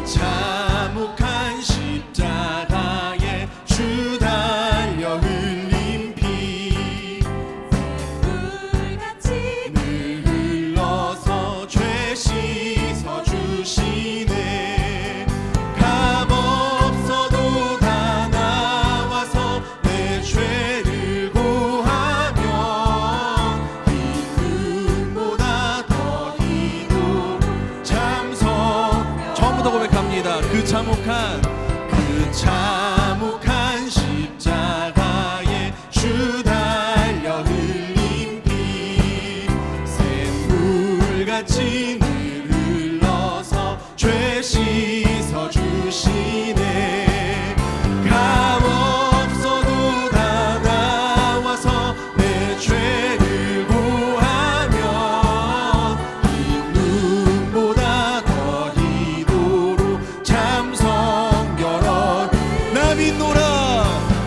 참혹한 십자가에 주 달려 흘린 피 샘물같이 늘 흘러서 죄 씻어 주시네. 값 없어도 다 나와서 내 죄를 구하면 기쁨보다 더 희도 참성. 처음부터 고백합니다. 그 참혹한 십자가에 주 달려 흘린 피 샘물같이 늘 흘러서 죄 씻어 주시네. 값 없어도 다 나와서 내 죄를 구하면 흰 눈보다 더 희도로 참성 여러 나 믿노라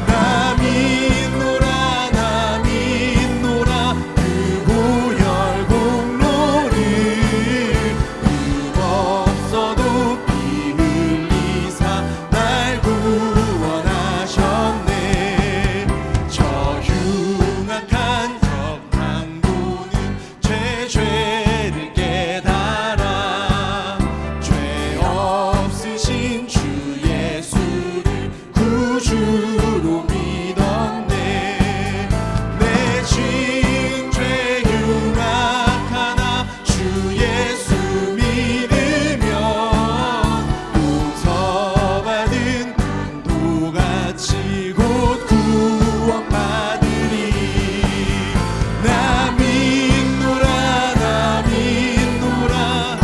나 믿노라 나 믿노라 그 보혈 공로를 흠 없어도 피 흘리사 날 구원하셨네. 저 흉악한 적당도는 제 죄를 깨달아 죄 없으신 주 예수를 구주로 믿었네. 내 진 죄 흉악하나 주 예수 믿으면 용서받은 금도같이 곧 구원받으리. 나 믿노라 나 믿노라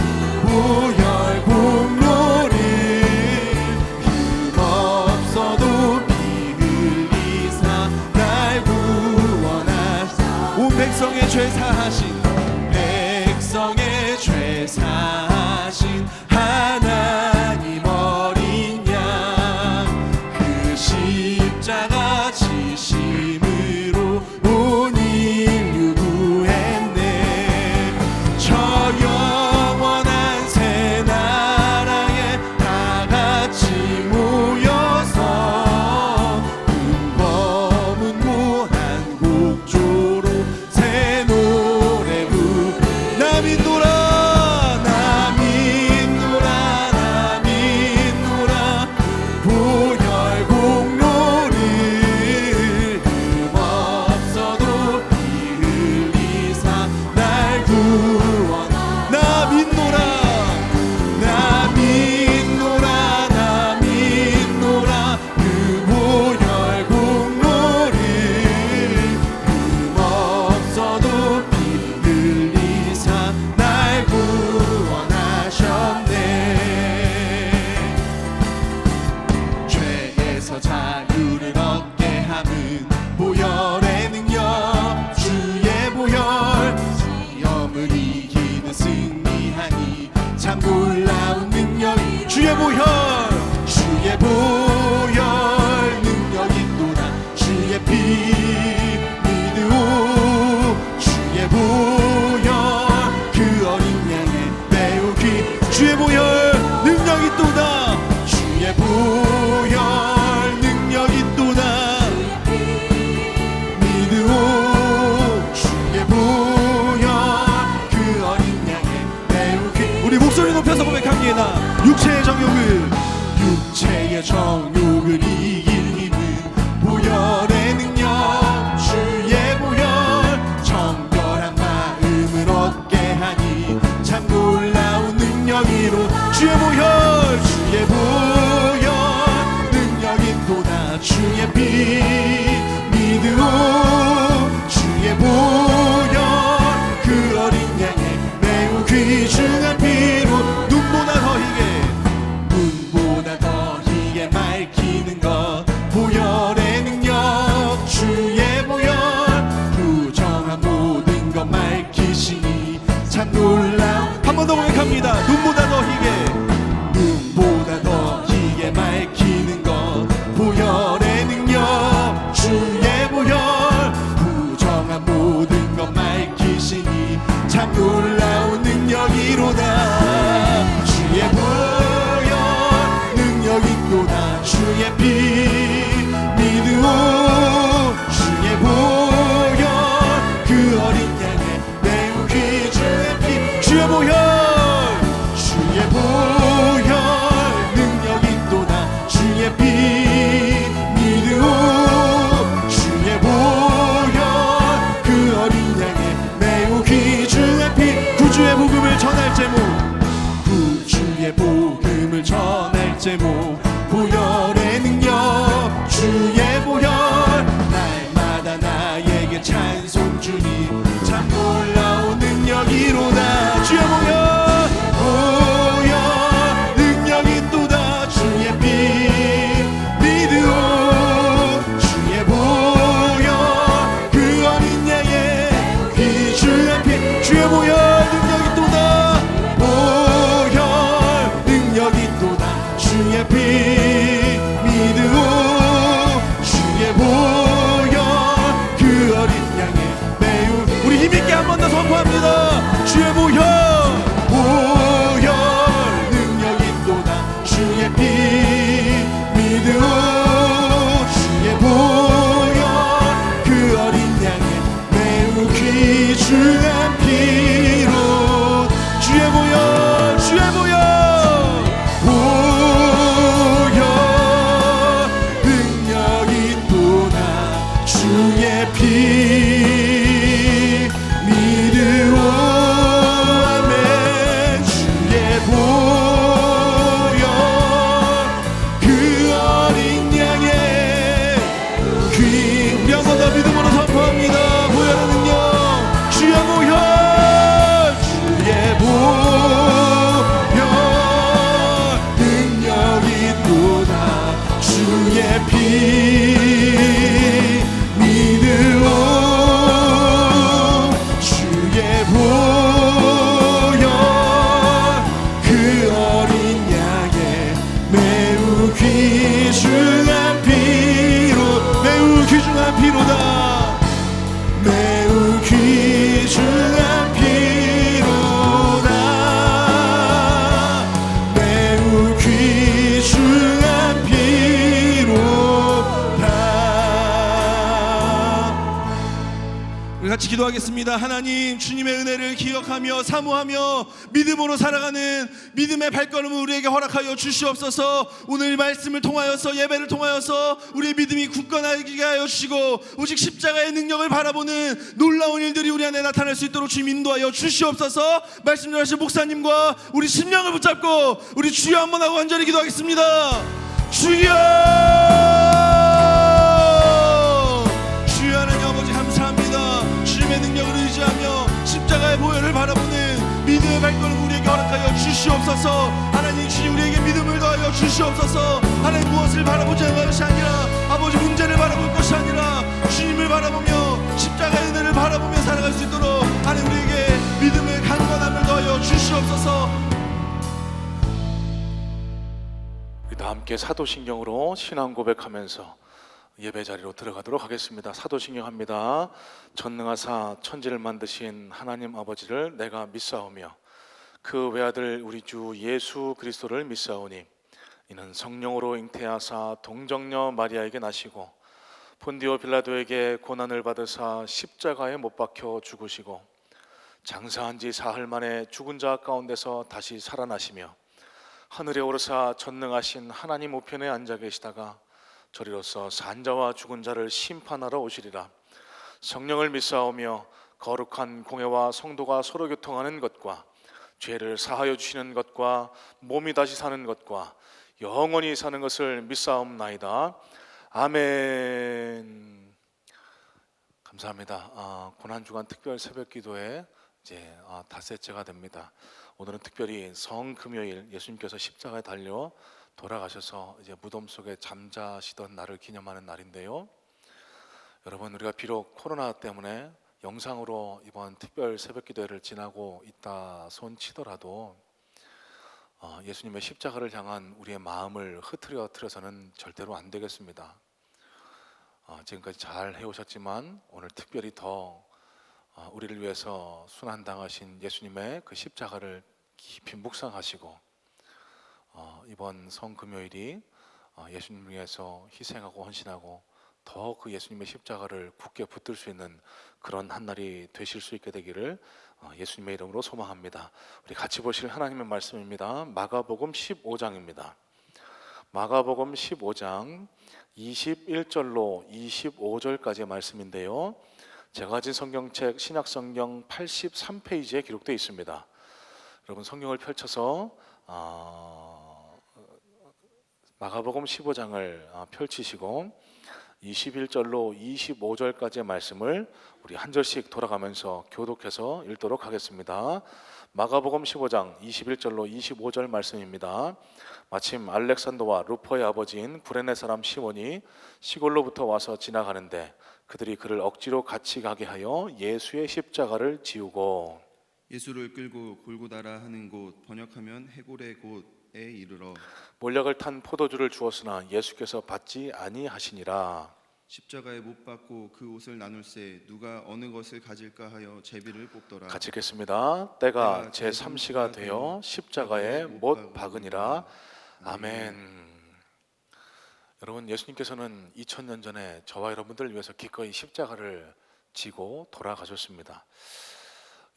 보혈 공로를 흠 없어도 피 흘리사 날 구원하사 온 백성의 죄 사하신 하나님 어린 양 그 십자가 지심으로 온 인류 구했네. 저 영원한 새 나라에 다 같이 모여서 금범은 무한 곡조로 새 노래 나 믿노라 나 믿노라 나 믿노라 보혈 공로를 흠 없어도 피 흘리사 날 구원. 나 믿노라 나 믿노라 나 믿노라 그 보혈 공로를 흠 없어도 피 흘리사 날 구원하셨네. 죄에서 자유를 얻게 함은 보혈의 능력 주의 보혈 시험을 이기는 승리하니 참 놀라운 능력이 주의 보혈 능력이 또다 주의 피 믿으오 주의 보혈 그 어린 양의 매우 귀 주의 보혈 능력이 또다 주의 보혈 능력이 또다 믿으오 주의 보혈 그 어린 양의 매우 귀. 우리 목소리 높여서 고백합니다. 육체의 정욕을 이길 힘은 보혈의 능력 주의 보혈 정결한 마음을 얻게 하니 참 놀라운 능력이로 주의 보혈 능력이 또다 주의 피 믿으오 주의 보혈 그 어린 양의 매우 귀중한 피로 눈보다 더 희게 맑히는 것 보혈의 능력 주의 보혈 부정한 모든 것 맑히시니 참 놀라운. 한 번 더 고백합니다. 눈보다 더 희게 맑히는 것 보혈의 능력 주의 보혈 부정한 모든 것 맑히시니 참 놀라운 능력이로다. 주의 귀중한 피로 주의 보혈 주의 보혈 보혈 능력 있도다 주의 피 믿으오 아멘 주의 보혈 그 어린 양의 귀 우리 한 번 더 믿음으로 선포합니다. 보혈의 능력 주의 보혈 주의 보혈 능력 있도다 주의 피 믿으오 주의 보혈 그 어린 양의 매우 귀중한 피로 매우 귀중한 피로다 매우 귀중한 피로다 매우 귀중한 피로다. 우리 같이 기도하겠습니다. 하나님 주님의 은혜를 기억하며 사모하며 믿음으로 살아가는 믿음의 발걸음을 우리에게 허락하여 주시옵소서. 오늘 말씀을 통하여서 예배를 통하여서 우리의 믿음이 굳건하게 하여 주시고 오직 십자가의 능력을 바라보는 놀라운 일들이 우리 안에 나타날 수 있도록 주님 인도하여 주시옵소서. 말씀 전하신 목사님과 우리 심령을 붙잡고 우리 주여 한번 하고 간절히 기도하겠습니다. 주여 주여 하나님 아버지 감사합니다. 주님의 능력을 의지하며 십자가의 보혈을 바라보는 믿음의 발걸음 우리에게 허락하여 주시옵소서. 하나님 주님 우리에게 믿음을 더하여 주시옵소서. 하나님 무엇을 바라보지 않는 것이 아니라 아버지 문제를 바라볼 것이 아니라 주님을 바라보며 십자가의 은혜를 바라보며 살아갈 수 있도록 하나님 우리에게 믿음의 강건함을 더하여 주시옵소서. 우리 다 함께 사도신경으로 신앙 고백하면서 예배 자리로 들어가도록 하겠습니다. 사도신경 합니다. 전능하사 천지를 만드신 하나님 아버지를 내가 믿사오며 그 외아들 우리 주 예수 그리스도를 믿사오니 이는 성령으로 잉태하사 동정녀 마리아에게 나시고 본디오 빌라도에게 고난을 받으사 십자가에 못 박혀 죽으시고 장사한 지 사흘 만에 죽은 자 가운데서 다시 살아나시며 하늘에 오르사 전능하신 하나님 우편에 앉아 계시다가 저리로서 산자와 죽은 자를 심판하러 오시리라. 성령을 믿사오며 거룩한 공회와 성도가 서로 교통하는 것과 죄를 사하여 주시는 것과 몸이 다시 사는 것과 영원히 사는 것을 믿사옵나이다. 아멘. 감사합니다. 고난주간 특별 새벽기도에 이제 닷새째가 됩니다. 오늘은 특별히 성금요일 예수님께서 십자가에 달려 돌아가셔서 이제 무덤 속에 잠자시던 날을 기념하는 날인데요. 여러분 우리가 비록 코로나 때문에 영상으로 이번 특별 새벽기도회를 지나고 있다 손치더라도 예수님의 십자가를 향한 우리의 마음을 흐트러서는 절대로 안 되겠습니다. 지금까지 잘 해오셨지만 오늘 특별히 더 우리를 위해서 순환당하신 예수님의 그 십자가를 깊이 묵상하시고 이번 성금요일이 예수님을 위해서 희생하고 헌신하고 더 그 예수님의 십자가를 굳게 붙들 수 있는 그런 한 날이 되실 수 있게 되기를 예수님의 이름으로 소망합니다. 우리 같이 보실 하나님의 말씀입니다. 마가복음 15장입니다. 마가복음 15장 21절로 25절까지의 말씀인데요. 제가 가진 성경책 신약성경 83페이지에 기록되어 있습니다. 여러분 성경을 펼쳐서 마가복음 15장을 펼치시고 21절로 25절까지의 말씀을 우리 한 절씩 돌아가면서 교독해서 읽도록 하겠습니다. 마가복음 15장 21절로 25절 말씀입니다. 마침 알렉산더와 루퍼의 아버지인 구레네 사람 시몬이 시골로부터 와서 지나가는데 그들이 그를 억지로 같이 가게 하여 예수의 십자가를 지우고 예수를 끌고 골고다라 하는 곳 번역하면 해골의 곳에 이르러 몰약을 탄 포도주를 주었으나 예수께서 받지 아니하시니라. 십자가에 못 박고 그 옷을 나눌세 누가 어느 것을 가질까 하여 제비를 뽑더라. 같이 읽겠습니다. 때가 제3시가 되어 십자가에 못 박으니라. 아멘. 여러분 예수님께서는 2000년 전에 저와 여러분들을 위해서 기꺼이 십자가를 지고 돌아가셨습니다.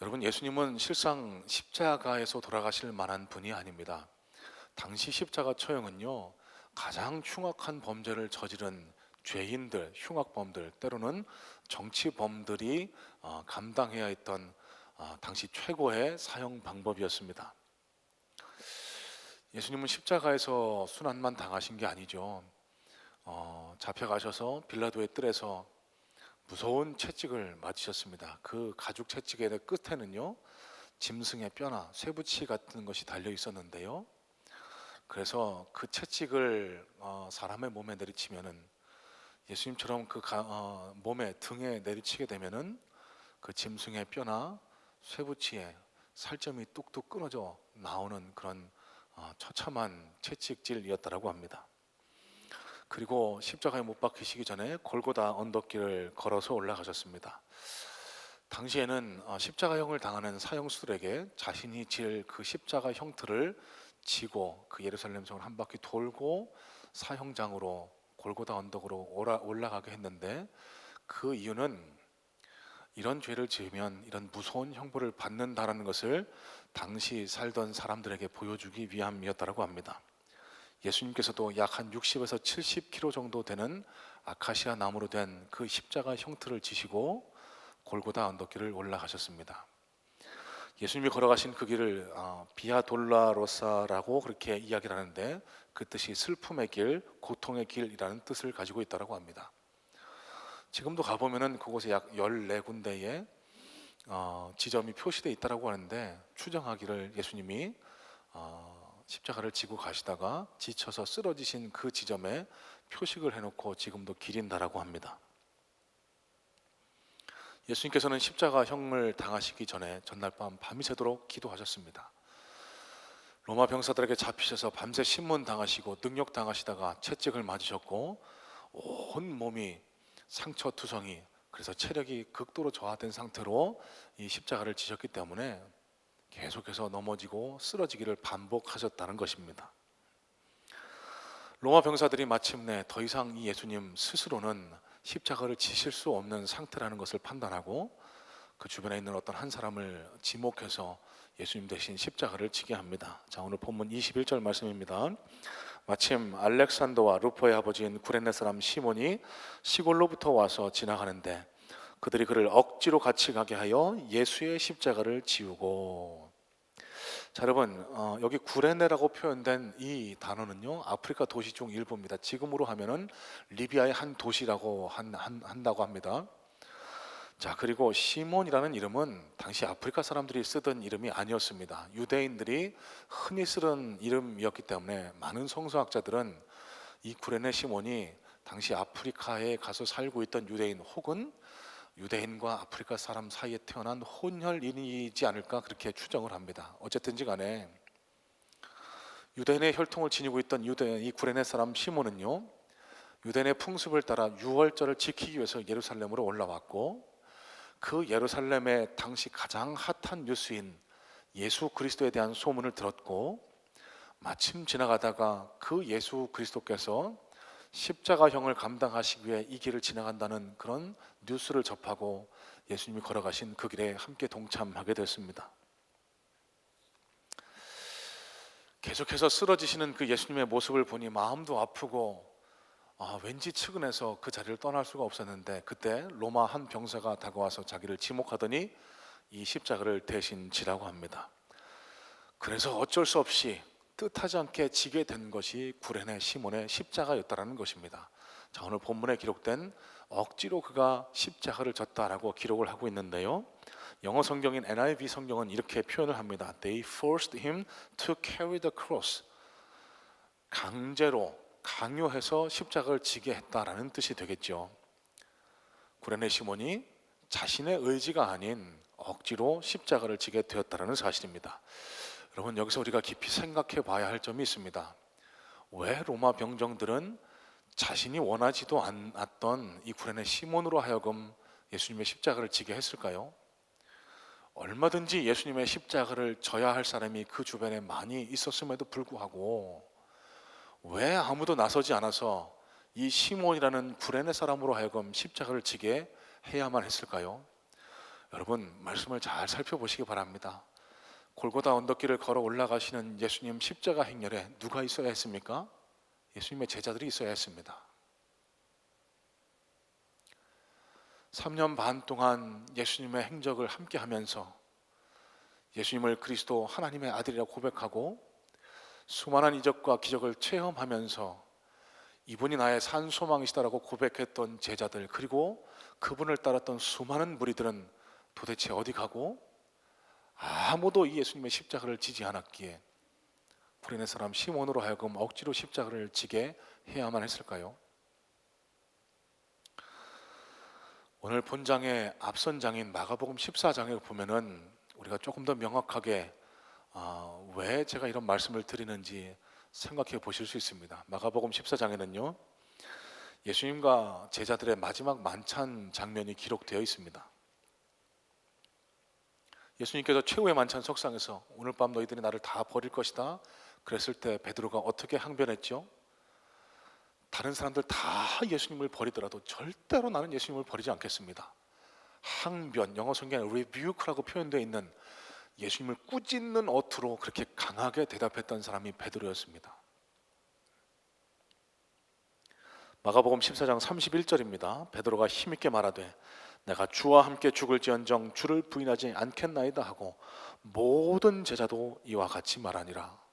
여러분, 예수님은 실상 십자가에서 돌아가실 만한 분이 아닙니다. 당시 십자가 처형은요, 가장 흉악한 범죄를 저지른 죄인들, 흉악범들, 때로는 정치범들이 감당해야 했던 당시 최고의 사형 방법이었습니다. 예수님은 십자가에서 순환만 당하신 게 아니죠. 잡혀가셔서 빌라도의 뜰에서 무서운 채찍을 맞으셨습니다. 그 가죽 채찍의 끝에는요, 짐승의 뼈나 쇠붙이 같은 것이 달려 있었는데요. 그래서 그 채찍을 사람의 몸에 내리치면은, 예수님처럼 몸에 등에 내리치게 되면은 그 짐승의 뼈나 쇠붙이에 살점이 뚝뚝 끊어져 나오는 그런 처참한 채찍질이었다라고 합니다. 그리고 십자가에 못 박히시기 전에 골고다 언덕길을 걸어서 올라가셨습니다. 당시에는 십자가형을 당하는 사형수들에게 자신이 질 그 십자가 형틀을 지고 그 예루살렘 성을 한 바퀴 돌고 사형장으로 골고다 언덕으로 올라가게 했는데, 그 이유는 이런 죄를 지으면 이런 무서운 형벌을 받는다라는 것을 당시 살던 사람들에게 보여주기 위함이었다고 합니다. 예수님께서도 약 한 60에서 70kg 정도 되는 아카시아 나무로 된 그 십자가 형틀을 지시고 골고다 언덕길을 올라가셨습니다. 예수님이 걸어가신 그 길을 비아 돌라로사라고 그렇게 이야기를 하는데, 그 뜻이 슬픔의 길, 고통의 길이라는 뜻을 가지고 있다고 합니다. 지금도 가보면은 그곳에 약 14군데의 지점이 표시되어 있다고 하는데, 추정하기를 예수님이 십자가를 지고 가시다가 지쳐서 쓰러지신 그 지점에 표식을 해놓고 지금도 기린다라고 합니다. 예수님께서는 십자가형을 당하시기 전에 전날 밤 밤이 새도록 기도하셨습니다. 로마 병사들에게 잡히셔서 밤새 신문 당하시고 능욕 당하시다가 채찍을 맞으셨고 온 몸이 상처투성이, 그래서 체력이 극도로 저하된 상태로 이 십자가를 지셨기 때문에 계속해서 넘어지고 쓰러지기를 반복하셨다는 것입니다. 로마 병사들이 마침내 더 이상 이 예수님 스스로는 십자가를 지실 수 없는 상태라는 것을 판단하고 그 주변에 있는 어떤 한 사람을 지목해서 예수님 대신 십자가를 지게 합니다. 자, 오늘 본문 21절 말씀입니다. 마침 알렉산더와 루포의 아버지인 구레네 사람 시몬이 시골로부터 와서 지나가는데 그들이 그를 억지로 같이 가게 하여 예수의 십자가를 지우고. 자, 여러분, 여기 구레네라고 표현된 이 단어는요, 아프리카 도시 중 일부입니다. 지금으로 하면은 리비아의 한 도시라고 한다고 합니다. 자, 그리고 시몬이라는 이름은 당시 아프리카 사람들이 쓰던 이름이 아니었습니다. 유대인들이 흔히 쓰던 이름이었기 때문에 많은 성서학자들은 이 구레네 시몬이 당시 아프리카에 가서 살고 있던 유대인 혹은 유대인과 아프리카 사람 사이에 태어난 혼혈인이지 않을까 그렇게 추정을 합니다. 어쨌든지 간에 유대인의 혈통을 지니고 있던 이 구레네 사람 시몬은요, 유대인의 풍습을 따라 유월절을 지키기 위해서 예루살렘으로 올라왔고, 그 예루살렘의 당시 가장 핫한 뉴스인 예수 그리스도에 대한 소문을 들었고, 마침 지나가다가 그 예수 그리스도께서 십자가형을 감당하시기 위해 이 길을 지나간다는 그런 뉴스를 접하고 예수님이 걸어가신 그 길에 함께 동참하게 됐습니다. 계속해서 쓰러지시는 그 예수님의 모습을 보니 마음도 아프고 왠지 측은해서 그 자리를 떠날 수가 없었는데, 그때 로마 한 병사가 다가와서 자기를 지목하더니 이 십자가를 대신 지라고 합니다. 그래서 어쩔 수 없이 뜻하지 않게 지게 된 것이 구레네 시몬의 십자가였다라는 것입니다. 자, 오늘 본문에 기록된 억지로 그가 십자가를 졌다라고 기록을 하고 있는데요, 영어 성경인 NIV 성경은 이렇게 표현을 합니다. They forced him to carry the cross. 강제로, 강요해서 십자가를 지게 했다라는 뜻이 되겠죠. 구레네 시몬이 자신의 의지가 아닌 억지로 십자가를 지게 되었다라는 사실입니다. 여러분, 여기서 우리가 깊이 생각해 봐야 할 점이 있습니다. 왜 로마 병정들은 자신이 원하지도 않았던 이 구레네 시몬으로 하여금 예수님의 십자가를 지게 했을까요? 얼마든지 예수님의 십자가를 져야 할 사람이 그 주변에 많이 있었음에도 불구하고 왜 아무도 나서지 않아서 이 시몬이라는 구레네 사람으로 하여금 십자가를 지게 해야만 했을까요? 여러분 말씀을 잘 살펴보시기 바랍니다. 골고다 언덕길을 걸어 올라가시는 예수님 십자가 행렬에 누가 있어야 했습니까? 예수님의 제자들이 있어야 했습니다. 3년 반 동안 예수님의 행적을 함께 하면서 예수님을 그리스도 하나님의 아들이라고 고백하고 수많은 이적과 기적을 체험하면서 이분이 나의 산 소망이시다라고 고백했던 제자들, 그리고 그분을 따랐던 수많은 무리들은 도대체 어디 가고 아무도 이 예수님의 십자가를 지지 않았기에 구레네 사람 시몬으로 하여금 억지로 십자가를 지게 해야만 했을까요? 오늘 본장의 앞선 장인 마가복음 14장에 보면은 우리가 조금 더 명확하게 왜 제가 이런 말씀을 드리는지 생각해 보실 수 있습니다. 마가복음 14장에는요 예수님과 제자들의 마지막 만찬 장면이 기록되어 있습니다. 예수님께서 최후의 만찬 석상에서 오늘 밤 너희들이 나를 다 버릴 것이다 그랬을 때 베드로가 어떻게 항변했죠? 다른 사람들 다 예수님을 버리더라도 절대로 나는 예수님을 버리지 않겠습니다. 항변, 영어 성경에 rebuke라고 표현되어 있는 예수님을 꾸짖는 어투로 그렇게 강하게 대답했던 사람이 베드로였습니다. 마가복음 14장 31절입니다. 베드로가 힘있게 말하되 내가 주와 함께 죽을지언정 주를 부인하지 않겠나이다 하고 모든 제자도 이와 같이 말하니라.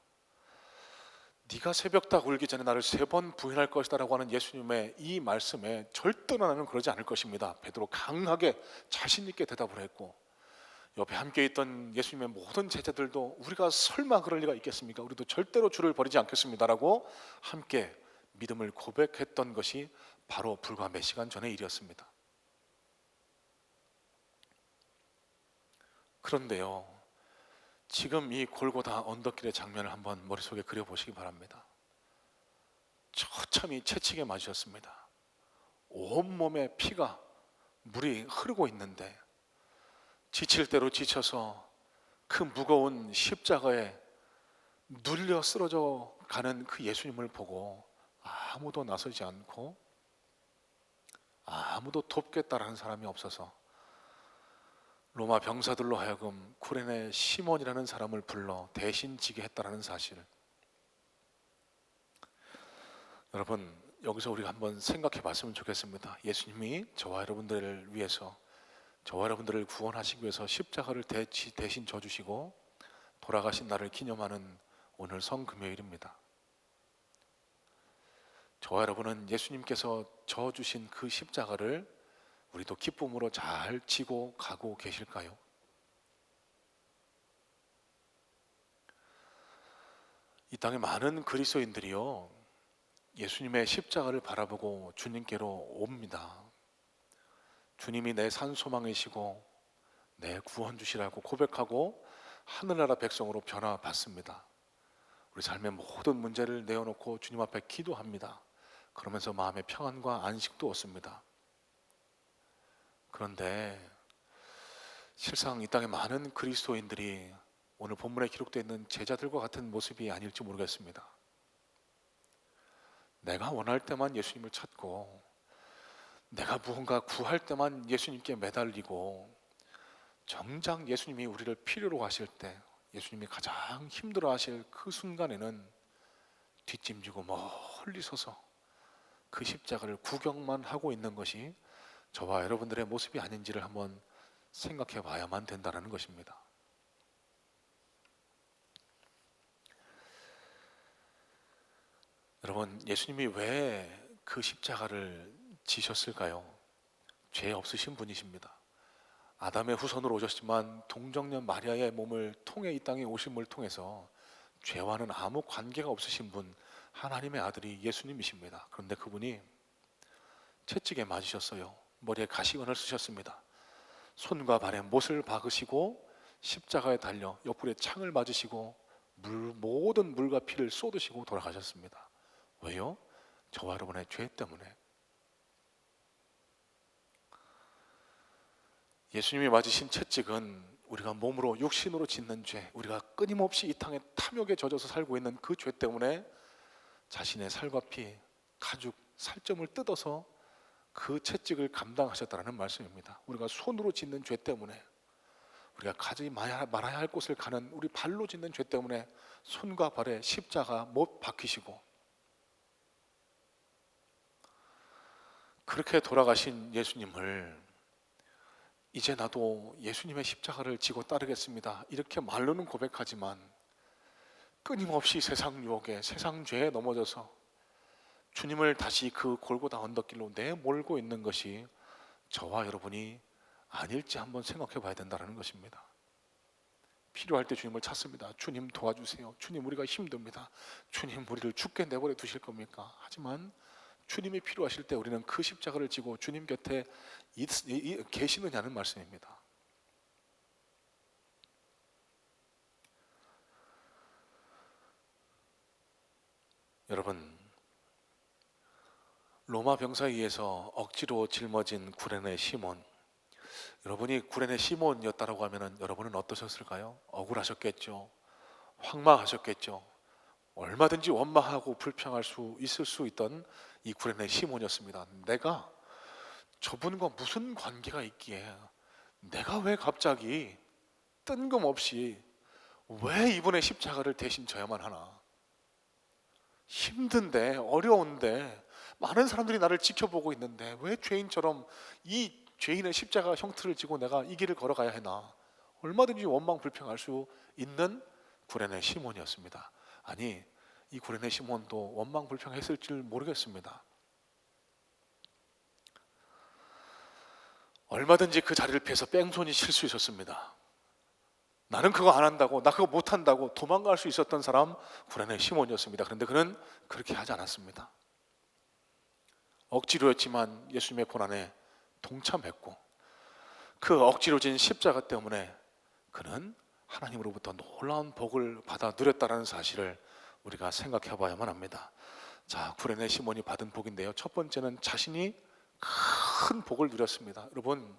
네가 새벽딱 울기 전에 나를 3번 부인할 것이다 라고 하는 예수님의 이 말씀에 절대로 나는 그러지 않을 것입니다. 베드로 강하게 자신 있게 대답을 했고 옆에 함께 있던 예수님의 모든 제자들도 우리가 설마 그럴 리가 있겠습니까? 우리도 절대로 주를 버리지 않겠습니다 라고 함께 믿음을 고백했던 것이 바로 불과 몇 시간 전의 일이었습니다. 그런데요, 지금 이 골고다 언덕길의 장면을 한번 머릿속에 그려보시기 바랍니다. 처참히 채찍에 맞으셨습니다. 온몸에 피가 물이 흐르고 있는데 지칠 대로 지쳐서 그 무거운 십자가에 눌려 쓰러져 가는 그 예수님을 보고 아무도 나서지 않고 아무도 돕겠다라는 사람이 없어서 로마 병사들로 하여금 쿠레네 시몬이라는 사람을 불러 대신 지게 했다라는 사실. 여러분 여기서 우리가 한번 생각해 봤으면 좋겠습니다. 예수님이 저와 여러분들을 위해서, 저와 여러분들을 구원하시기 위해서 십자가를 대신 져주시고 돌아가신 날을 기념하는 오늘 성금요일입니다. 저와 여러분은 예수님께서 져주신 그 십자가를 우리도 기쁨으로 잘 지고 가고 계실까요? 이 땅에 많은 그리스도인들이요 예수님의 십자가를 바라보고 주님께로 옵니다. 주님이 내 산 소망이시고 내 구원 주시라고 고백하고 하늘나라 백성으로 변화받습니다. 우리 삶의 모든 문제를 내어놓고 주님 앞에 기도합니다. 그러면서 마음의 평안과 안식도 얻습니다. 그런데 실상 이 땅에 많은 그리스도인들이 오늘 본문에 기록되어 있는 제자들과 같은 모습이 아닐지 모르겠습니다. 내가 원할 때만 예수님을 찾고 내가 무언가 구할 때만 예수님께 매달리고 정작 예수님이 우리를 필요로 하실 때, 예수님이 가장 힘들어 하실 그 순간에는 뒷짐지고 멀리 서서 그 십자가를 구경만 하고 있는 것이 저와 여러분들의 모습이 아닌지를 한번 생각해 봐야만 된다는 것입니다. 여러분, 예수님이 왜 그 십자가를 지셨을까요? 죄 없으신 분이십니다. 아담의 후손으로 오셨지만 동정녀 마리아의 몸을 통해 이 땅에 오심을 통해서 죄와는 아무 관계가 없으신 분, 하나님의 아들이 예수님이십니다. 그런데 그분이 채찍에 맞으셨어요. 머리에 가시관을 쓰셨습니다. 손과 발에 못을 박으시고 십자가에 달려 옆구리에 창을 맞으시고 모든 물과 피를 쏟으시고 돌아가셨습니다. 왜요? 저와 여러분의 죄 때문에. 예수님이 맞으신 채찍은 우리가 몸으로 육신으로 짓는 죄, 우리가 끊임없이 이 땅에 탐욕에 젖어서 살고 있는 그 죄 때문에 자신의 살과 피, 가죽, 살점을 뜯어서 그 채찍을 감당하셨다는 말씀입니다. 우리가 손으로 짓는 죄 때문에, 우리가 가지 말아야 할 곳을 가는 우리 발로 짓는 죄 때문에 손과 발에 십자가 못 박히시고, 그렇게 돌아가신 예수님을 이제 나도 예수님의 십자가를 지고 따르겠습니다, 이렇게 말로는 고백하지만 끊임없이 세상 유혹에, 세상 죄에 넘어져서 주님을 다시 그 골고다 언덕길로 내몰고 있는 것이 저와 여러분이 아닐지 한번 생각해 봐야 된다는 것입니다. 필요할 때 주님을 찾습니다. 주님 도와주세요. 주님 우리가 힘듭니다. 주님 우리를 죽게 내버려 두실 겁니까? 하지만 주님이 필요하실 때 우리는 그 십자가를 지고 주님 곁에 계시느냐는 말씀입니다. 여러분, 로마 병사에 의해서 억지로 짊어진 구레네 시몬, 여러분이 구레네 시몬이었다라고 하면 여러분은 어떠셨을까요? 억울하셨겠죠. 황망하셨겠죠. 얼마든지 원망하고 불평할 수 있을 수 있던 이 구레네 시몬이었습니다. 내가 저분과 무슨 관계가 있기에, 내가 왜 갑자기 뜬금없이 왜 이분의 십자가를 대신 져야만 하나? 힘든데, 어려운데, 많은 사람들이 나를 지켜보고 있는데 왜 죄인처럼 이 죄인의 십자가 형틀을 지고 내가 이 길을 걸어가야 하나? 얼마든지 원망 불평할 수 있는 구레네 시몬이었습니다. 아니, 이 구레네 시몬도 원망 불평했을 줄 모르겠습니다. 얼마든지 그 자리를 피해서 뺑소니 칠 수 있었습니다. 나는 그거 안 한다고, 나 그거 못 한다고 도망갈 수 있었던 사람 구레네 시몬이었습니다. 그런데 그는 그렇게 하지 않았습니다. 억지로였지만 예수님의 고난에 동참했고, 그 억지로 진 십자가 때문에 그는 하나님으로부터 놀라운 복을 받아 누렸다는 사실을 우리가 생각해 봐야만 합니다. 자, 구레네 시몬이 받은 복인데요, 첫 번째는 자신이 큰 복을 누렸습니다. 여러분,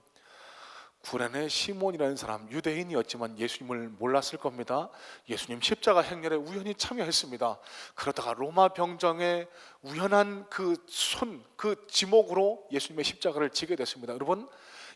구레네 시몬이라는 사람 유대인이었지만 예수님을 몰랐을 겁니다. 예수님 십자가 행렬에 우연히 참여했습니다. 그러다가 로마 병정의 우연한 그 지목으로 예수님의 십자가를 지게 됐습니다. 여러분,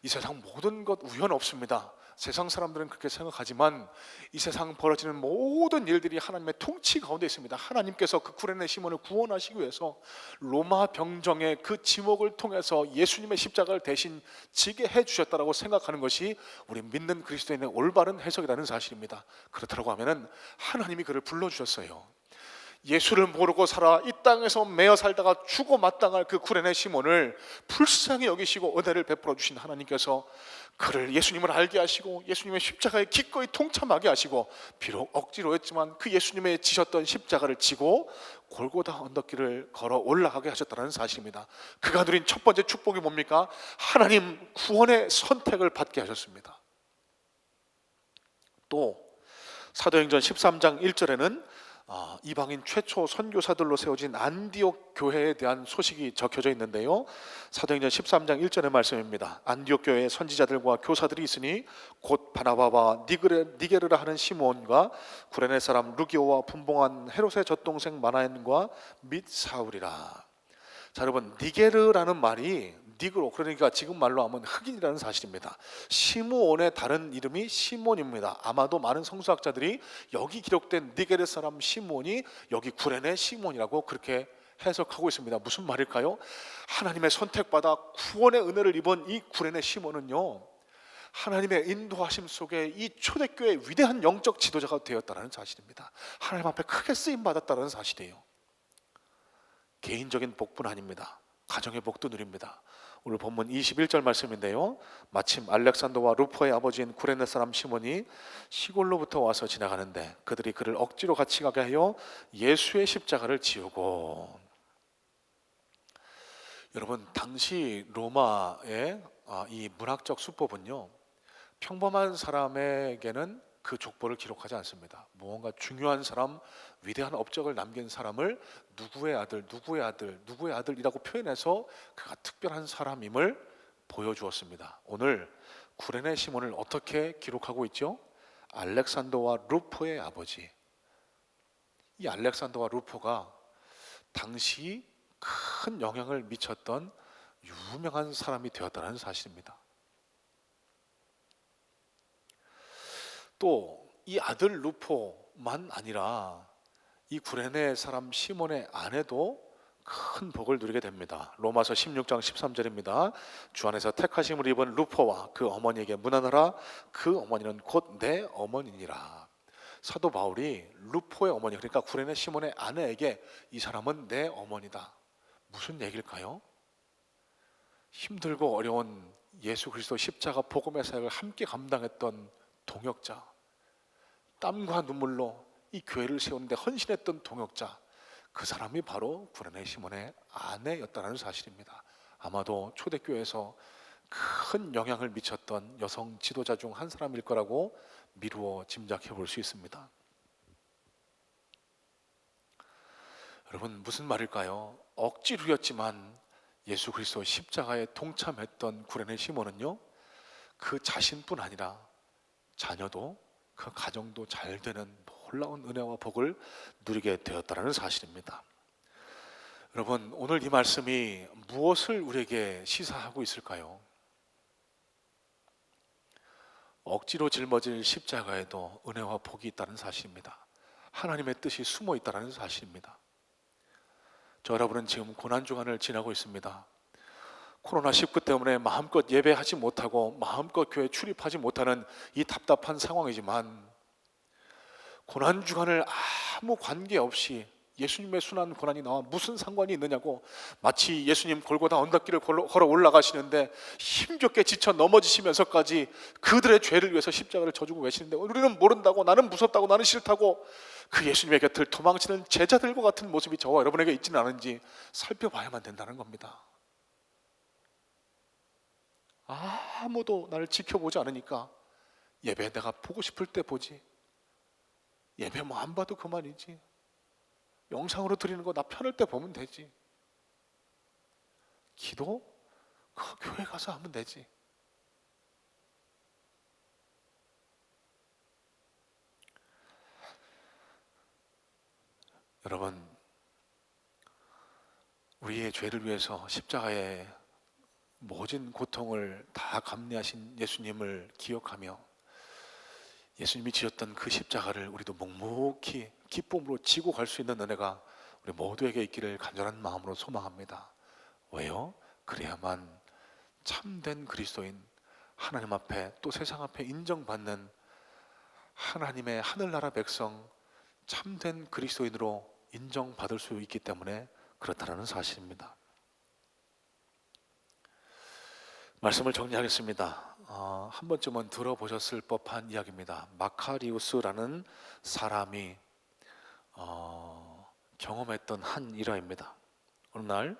이 세상 모든 것 우연 없습니다. 세상 사람들은 그렇게 생각하지만 이 세상 벌어지는 모든 일들이 하나님의 통치 가운데 있습니다. 하나님께서 그 구레네 시몬을 구원하시기 위해서 로마 병정의 그 지목을 통해서 예수님의 십자가를 대신 지게 해주셨다고 생각하는 것이 우리 믿는 그리스도인의 올바른 해석이라는 사실입니다. 그렇다고 하면 하나님이 그를 불러주셨어요. 예수를 모르고 살아 이 땅에서 매여 살다가 죽어 마땅할 그 구레네 시몬을 불쌍히 여기시고 은혜를 베풀어 주신 하나님께서 그를 예수님을 알게 하시고 예수님의 십자가에 기꺼이 동참하게 하시고, 비록 억지로였지만 그 예수님의 지셨던 십자가를 지고 골고다 언덕길을 걸어 올라가게 하셨다는 사실입니다. 그가 누린 첫 번째 축복이 뭡니까? 하나님 구원의 선택을 받게 하셨습니다. 또 사도행전 13장 1절에는 이방인 최초 선교사들로 세워진 안디옥 교회에 대한 소식이 적혀져 있는데요, 사도행전 13장 1절의 말씀입니다. 안디옥 교회에 선지자들과 교사들이 있으니 곧 바나바와 니게르라 하는 시몬과 구레네 사람 루기오와 분봉한 헤롯의 젖동생 마나엔과 및 사울이라. 자, 여러분, 니게르라는 말이 니그로, 그러니까 지금 말로 하면 흑인이라는 사실입니다. 시므온의 다른 이름이 시몬입니다. 아마도 많은 성서학자들이 여기 기록된 니게르 사람 시몬이 여기 구레네 시몬이라고 그렇게 해석하고 있습니다. 무슨 말일까요? 하나님의 선택받아 구원의 은혜를 입은 이 구레네 시몬은요, 하나님의 인도하심 속에 이 초대교회의 위대한 영적 지도자가 되었다는 사실입니다. 하나님 앞에 크게 쓰임 받았다는 사실이에요. 개인적인 복뿐 아닙니다. 가정의 복도 누립니다. 오늘 본문 21절 말씀인데요, 마침 알렉산더와 루포의 아버지인 구레네 사람 시몬이 시골로부터 와서 지나가는데 그들이 그를 억지로 같이 가게 하여 예수의 십자가를 지우고. 여러분, 당시 로마의 이 문학적 수법은요, 평범한 사람에게는 그 족보를 기록하지 않습니다. 무언가 중요한 사람, 위대한 업적을 남긴 사람을 누구의 아들, 누구의 아들, 누구의 아들이라고 표현해서 그가 특별한 사람임을 보여주었습니다. 오늘 구레네 시몬을 어떻게 기록하고 있죠? 알렉산더와 루포의 아버지. 이 알렉산더와 루포가 당시 큰 영향을 미쳤던 유명한 사람이 되었다는 사실입니다. 또 이 아들 루포만 아니라 이 구레네 사람 시몬의 아내도 큰 복을 누리게 됩니다. 로마서 16장 13절입니다. 주 안에서 택하심을 입은 루포와 그 어머니에게 문안하라. 그 어머니는 곧 내 어머니니라. 사도 바울이 루포의 어머니, 그러니까 구레네 시몬의 아내에게 이 사람은 내 어머니다. 무슨 얘기일까요? 힘들고 어려운 예수 그리스도 십자가 복음의 사역을 함께 감당했던 동역자, 땀과 눈물로 이 교회를 세우는데 헌신했던 동역자, 그 사람이 바로 구레네 시몬의 아내였다는 사실입니다. 아마도 초대교회에서 큰 영향을 미쳤던 여성 지도자 중 한 사람일 거라고 미루어 짐작해 볼 수 있습니다. 여러분, 무슨 말일까요? 억지로였지만 예수 그리스도 십자가에 동참했던 구레네 시몬은요, 그 자신뿐 아니라 자녀도 그 가정도 잘 되는 놀라운 은혜와 복을 누리게 되었다는 사실입니다. 여러분, 오늘 이 말씀이 무엇을 우리에게 시사하고 있을까요? 억지로 짊어질 십자가에도 은혜와 복이 있다는 사실입니다. 하나님의 뜻이 숨어 있다는 사실입니다. 저 여러분은 지금 고난주간을 지나고 있습니다. 코로나19 때문에 마음껏 예배하지 못하고 마음껏 교회 출입하지 못하는 이 답답한 상황이지만, 고난주간을 아무 관계없이 예수님의 순환 고난이 나와 무슨 상관이 있느냐고, 마치 예수님 골고다 언덕길을 걸어 올라가시는데 힘겹게 지쳐 넘어지시면서까지 그들의 죄를 위해서 십자가를 져주고 계시는데, 우리는 모른다고, 나는 무섭다고, 나는 싫다고 그 예수님의 곁을 도망치는 제자들과 같은 모습이 저와 여러분에게 있지는 않은지 살펴봐야만 된다는 겁니다. 아무도 나를 지켜보지 않으니까 예배 내가 보고 싶을 때 보지, 예배 뭐 안 봐도 그만이지, 영상으로 드리는 거 나 편할 때 보면 되지, 기도 그 교회 가서 하면 되지. 여러분, 우리의 죄를 위해서 십자가에 모진 고통을 다 감내하신 예수님을 기억하며 예수님이 지었던 그 십자가를 우리도 묵묵히 기쁨으로 지고 갈 수 있는 은혜가 우리 모두에게 있기를 간절한 마음으로 소망합니다. 왜요? 그래야만 참된 그리스도인, 하나님 앞에 또 세상 앞에 인정받는 하나님의 하늘나라 백성, 참된 그리스도인으로 인정받을 수 있기 때문에 그렇다는 사실입니다. 말씀을 정리하겠습니다. 한 번쯤은 들어보셨을 법한 이야기입니다. 마카리우스라는 사람이 경험했던 한 일화입니다. 어느 날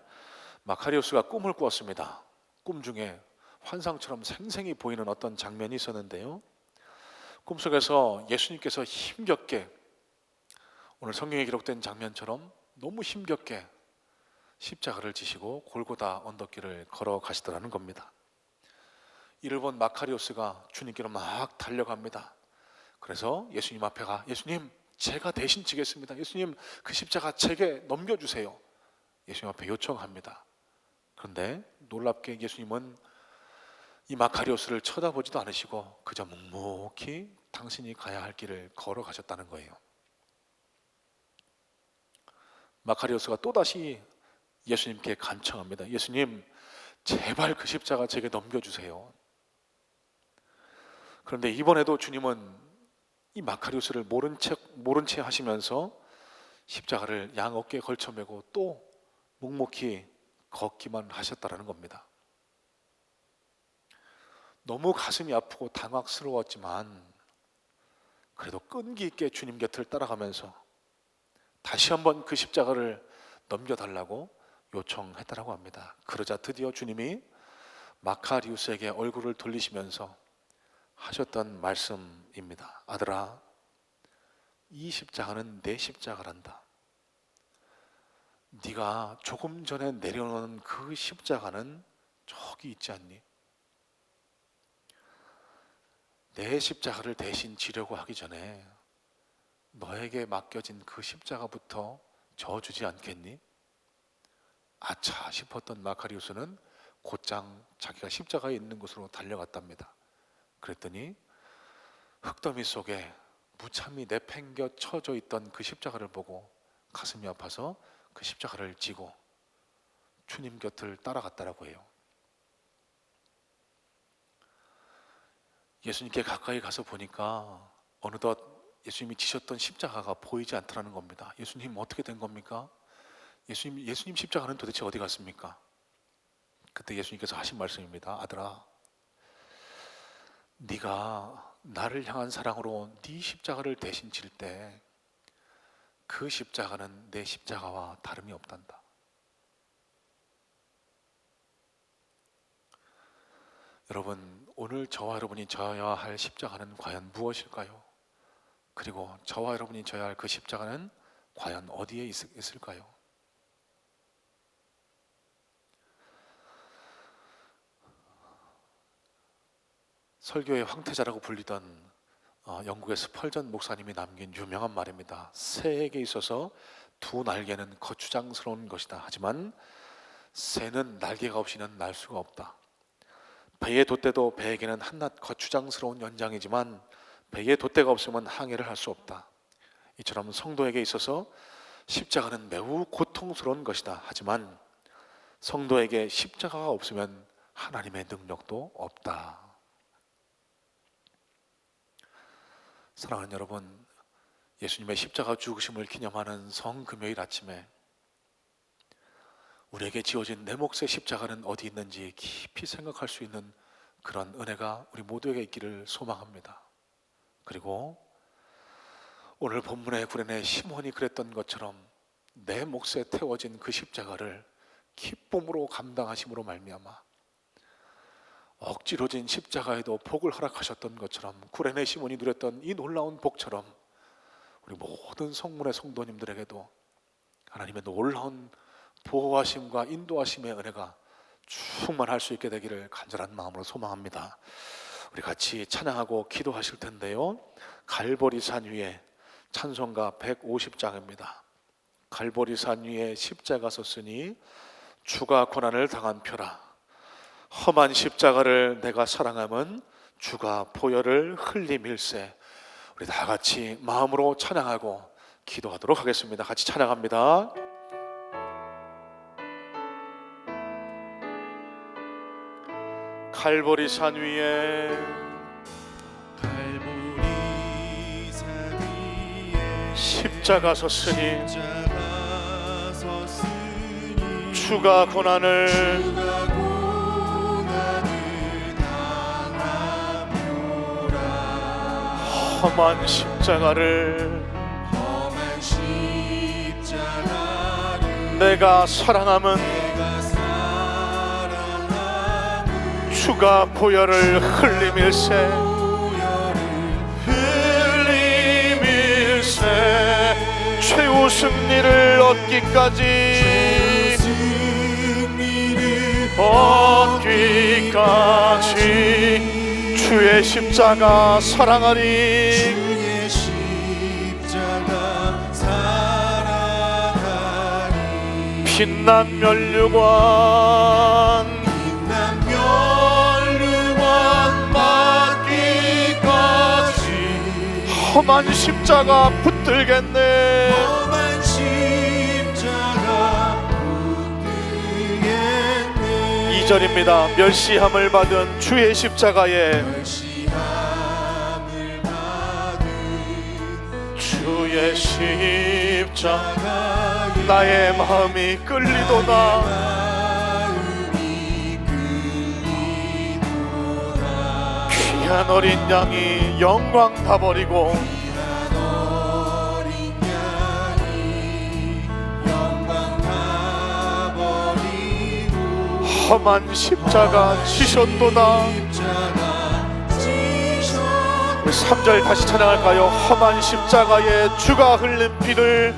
마카리우스가 꿈을 꾸었습니다. 꿈 중에 환상처럼 생생히 보이는 어떤 장면이 있었는데요, 꿈속에서 예수님께서 힘겹게, 오늘 성경에 기록된 장면처럼 너무 힘겹게 십자가를 지시고 골고다 언덕길을 걸어가시더라는 겁니다. 이를 본 마카리오스가 주님께로 막 달려갑니다. 그래서 예수님 앞에 가, 예수님 제가 대신 지겠습니다. 예수님 그 십자가 제게 넘겨주세요. 예수님 앞에 요청합니다. 그런데 놀랍게 예수님은 이 마카리오스를 쳐다보지도 않으시고 그저 묵묵히 당신이 가야 할 길을 걸어가셨다는 거예요. 마카리오스가 또다시 예수님께 간청합니다. 예수님 제발 그 십자가 제게 넘겨주세요. 그런데 이번에도 주님은 이 마카리우스를 모른 채 하시면서 십자가를 양 어깨에 걸쳐매고 또 묵묵히 걷기만 하셨다라는 겁니다. 너무 가슴이 아프고 당황스러웠지만 그래도 끈기 있게 주님 곁을 따라가면서 다시 한번 그 십자가를 넘겨달라고 요청했다라고 합니다. 그러자 드디어 주님이 마카리우스에게 얼굴을 돌리시면서 하셨던 말씀입니다. 아들아, 이 십자가는 내 십자가란다. 네가 조금 전에 내려놓은 그 십자가는 저기 있지 않니? 내 십자가를 대신 지려고 하기 전에 너에게 맡겨진 그 십자가부터 져주지 않겠니? 아차 싶었던 마카리우스는 곧장 자기가 십자가에 있는 곳으로 달려갔답니다. 그랬더니 흙더미 속에 무참히 내팽겨 쳐져 있던 그 십자가를 보고 가슴이 아파서 그 십자가를 지고 주님 곁을 따라갔다라고 해요. 예수님께 가까이 가서 보니까 어느덧 예수님이 지셨던 십자가가 보이지 않더라는 겁니다. 예수님 어떻게 된 겁니까? 예수님 십자가는 도대체 어디 갔습니까? 그때 예수님께서 하신 말씀입니다. 아들아, 네가 나를 향한 사랑으로 네 십자가를 대신 질 때 그 십자가는 내 십자가와 다름이 없단다. 여러분, 오늘 저와 여러분이 져야 할 십자가는 과연 무엇일까요? 그리고 저와 여러분이 져야 할 그 십자가는 과연 어디에 있을까요? 설교의 황태자라고 불리던 영국의 스펄전 목사님이 남긴 유명한 말입니다. 새에게 있어서 두 날개는 거추장스러운 것이다. 하지만 새는 날개가 없이는 날 수가 없다. 배의 돛대도 배에게는 한낱 거추장스러운 연장이지만 배의 돛대가 없으면 항해를 할 수 없다. 이처럼 성도에게 있어서 십자가는 매우 고통스러운 것이다. 하지만 성도에게 십자가가 없으면 하나님의 능력도 없다. 사랑하는 여러분, 예수님의 십자가 죽으심을 기념하는 성금요일 아침에 우리에게 지어진 내 몫의 십자가는 어디 있는지 깊이 생각할 수 있는 그런 은혜가 우리 모두에게 있기를 소망합니다. 그리고 오늘 본문의 구련의 시몬이 그랬던 것처럼 내 몫에 태워진 그 십자가를 기쁨으로 감당하심으로 말미암아 억지로 진 십자가에도 복을 허락하셨던 것처럼 구레네 시몬이 누렸던 이 놀라운 복처럼 우리 모든 성문의 성도님들에게도 하나님의 놀라운 보호하심과 인도하심의 은혜가 충만할 수 있게 되기를 간절한 마음으로 소망합니다. 우리 같이 찬양하고 기도하실 텐데요, 갈보리산 위에 찬송가 150장입니다. 갈보리산 위에 십자가 섰으니 주가 고난을 당한 표라. 험한 십자가를 내가 사랑함은 주가 보혈을 흘림일세. 우리 다 같이 마음으로 찬양하고 기도하도록 하겠습니다. 같이 찬양합니다. 갈보리산 위에 십자가 섰으니 주가 고난을 험한 십자가를 내가 사랑함은 주가 보혈을 흘림일세. 최후 승리를 얻기까지 주의 십자가 사랑하리. 주의 십자가 사랑하리. 빛난 면류관 받기까지 험한 십자가 붙들겠네. 험한 십자가 붙들겠네. 2절입니다. 멸시함을 받은 주의 십자가에 멸시함을 받은 주의 십자가 나의 마음이 끌리도다. 귀한 어린 양이 영광 다 버리고 험한 십자가 지셨도다. 3절 다시 찬양할까요? 험한 십자가에 주가 흘린 피를,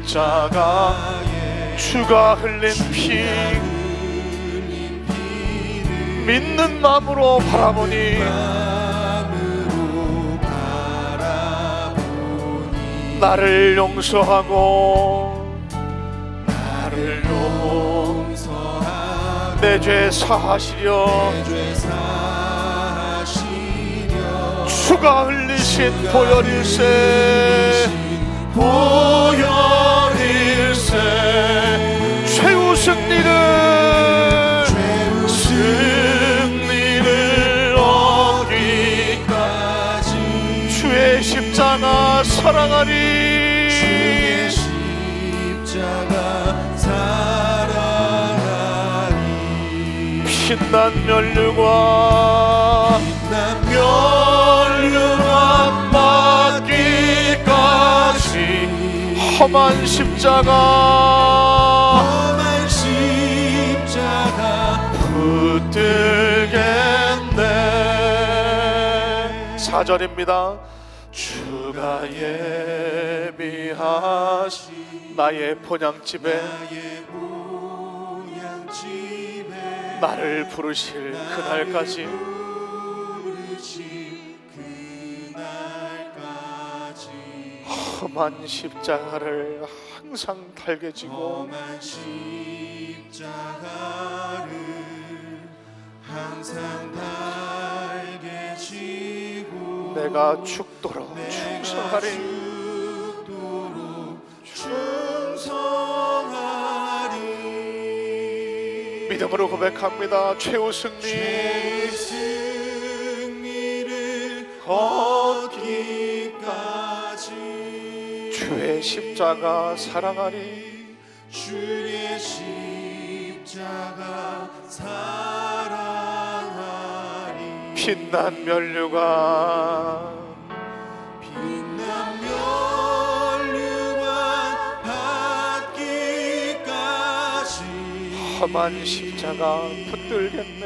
십자가에 주가 흘린 피 믿는 마음으로 바라보니 나를 용서하고 내 죄 사하시려 내 죄 사하시려 주가 흘리신 보혈일세 보혈일세 최후 승리를 얻기까지 주의 십자가 사랑하리 주의 십자가 사랑하리 빛난 면류관 빛난 면류관 받기까지 험한 십자가 험한 십자가 붙들겠네 4절입니다 주가 예비하신 나의 본향집에 나의 본향집에 나를 부르실 그날까지 부르실 그날까지 험한 십자가를 항상 달게 지고 험한 십자가를 항상 달게 지고 내가 죽도록 충성하리 죽도록 충성하리 믿음으로 고백합니다 최후 승리 승리를 얻기까지 주의 십자가 사랑하리 주의 십자가 사랑하리 빛난 면류관 빛난 면류관 받기까지 험한 십자가 붙들겠네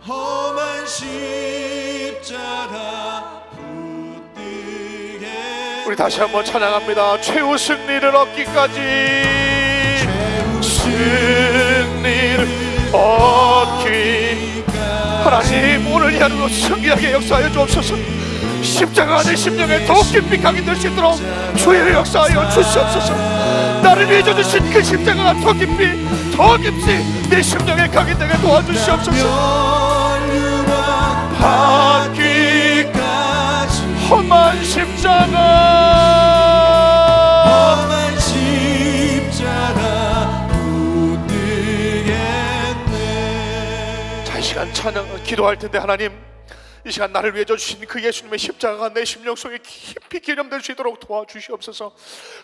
험한 십자가 붙들게 우리 다시 한번 찬양합니다 최후 승리를 얻기까지 승리를 얻기 하나님 오늘 이 하루도 승리하게 역사하여 주옵소서 십자가가 내 심령에 더욱 깊이 각인될 수 있도록 주의 역사하여 주시옵소서 나를 위해 주신 그 십자가가 더 깊이 더 깊이 내 심령에 각인되게 도와주시옵소서 면류관 받기까지 험한 십자가 험한 십자가 붙들겠네 자, 이 시간 찬양 기도할 텐데 하나님 이 시간 나를 위해 주신 그 예수님의 십자가가 내 심령 속에 깊이 기념될 수 있도록 도와주시옵소서.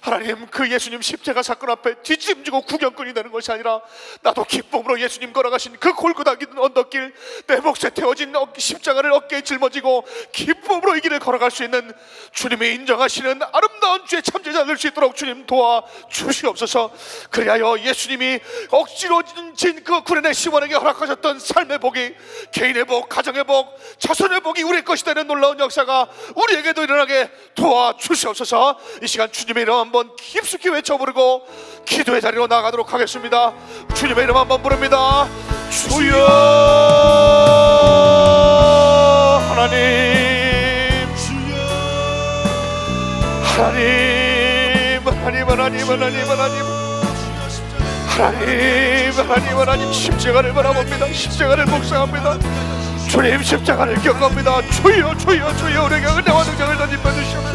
하나님 그 예수님 십자가 사건 앞에 뒤짐지고 구경꾼이 되는 것이 아니라 나도 기쁨으로 예수님 걸어가신 그 골고다 언덕길 내 몫에 태워진 십자가를 어깨에 짊어지고 기쁨으로 이 길을 걸어갈 수 있는 주님이 인정하시는 아름다운 주의 참제자 될 수 있도록 주님 도와주시옵소서. 그리하여 예수님이 억지로 진 그 구련의 시원에게 허락하셨던 삶의 복이 개인의 복, 가정의 복, 자손의 복이 우리의 것이 되는 놀라운 역사가 우리에게도 일어나게 도와주시옵소서. 이 시간 주님의 이름 한번 깊숙이 외쳐 부르고 기도의 자리로 나가도록 하겠습니다. 주님의 이름 한번 부릅니다. 주여 하나님, 주여 하나님 십자가를 바라봅니다. 십자가를 묵상합니다. 주님 십자가를 경험합니다. 주여 우리에게 은혜와 능력을 던집어 주시옵소서.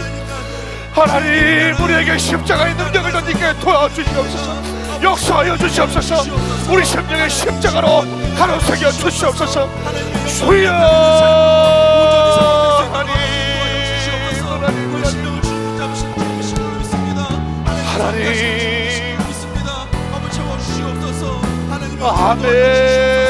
하나님 우리에게 십자가의 능력을 던지게 도와주시옵소서. 역사하여 주시옵소서. 우리 심령의 십자가로 가로새겨 주시옵소서. 주여 하나님 아멘.